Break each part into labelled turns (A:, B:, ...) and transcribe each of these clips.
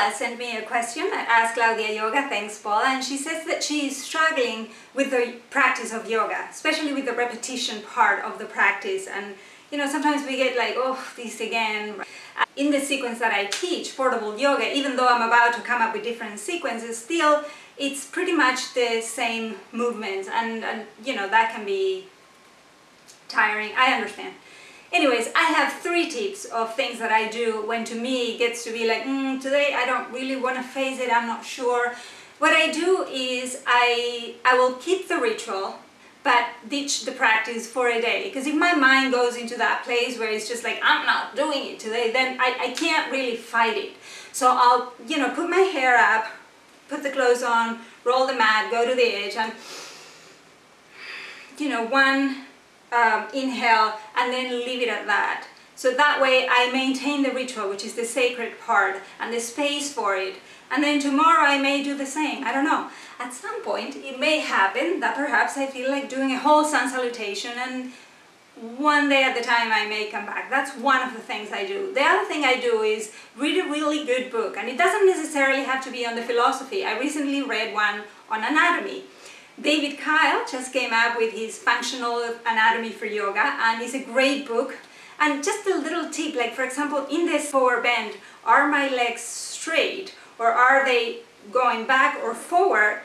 A: Paula sent me a question at Ask Claudia Yoga. Thanks, Paula. And she says that she is struggling with the practice of yoga, especially with the repetition part of the practice. And you know, sometimes we get like, oh, this again. In the sequence that I teach, portable yoga, even though I'm about to come up with different sequences, still it's pretty much the same movements, and you know, that can be tiring. I understand. Anyways, I have 3 tips of things that I do when to me it gets to be like, today I don't really want to face it, I'm not sure. What I do is I will keep the ritual, but ditch the practice for a day. Because if my mind goes into that place where it's just like, I'm not doing it today, then I can't really fight it. So I'll, you know, put my hair up, put the clothes on, roll the mat, go to the edge, and, you know, one inhale, and then leave it at that. So that way I maintain the ritual, which is the sacred part, and the space for it. And then tomorrow I may do the same. I don't know. At some point it may happen that perhaps I feel like doing a whole sun salutation, and one day at the time I may come back. That's one of the things I do. The other thing I do is read a really good book, and it doesn't necessarily have to be on the philosophy. I recently read one on anatomy. David Kyle just came up with his Functional Anatomy for Yoga, and it's a great book. And just a little tip, like for example, in this forward bend, are my legs straight or are they going back or forward?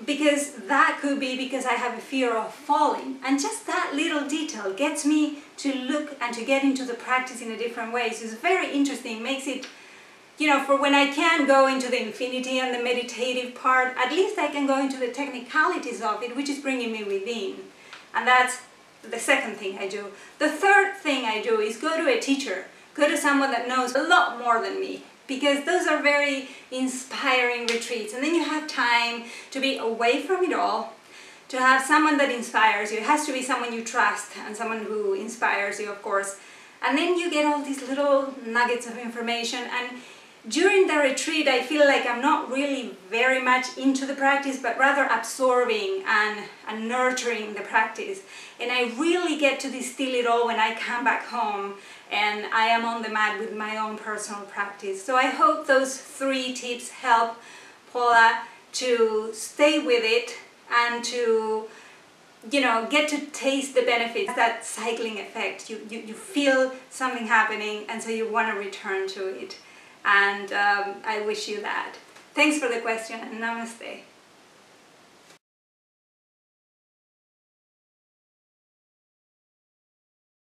A: Because that could be because I have a fear of falling. And just that little detail gets me to look and to get into the practice in a different way. So it's very interesting, makes it, you know, for when I can't go into the infinity and the meditative part, at least I can go into the technicalities of it, which is bringing me within. And that's the second thing I do. The third thing I do is go to a teacher, go to someone that knows a lot more than me, because those are very inspiring retreats. And then you have time to be away from it all, to have someone that inspires you. It has to be someone you trust and someone who inspires you, of course. And then you get all these little nuggets of information, and during the retreat I feel like I'm not really very much into the practice, but rather absorbing and nurturing the practice. And I really get to distill it all when I come back home and I am on the mat with my own personal practice. So I hope those 3 tips help Paula to stay with it and to, you know, get to taste the benefits, that cycling effect. You feel something happening, and so you want to return to it. And I wish you that. Thanks for the question, and namaste.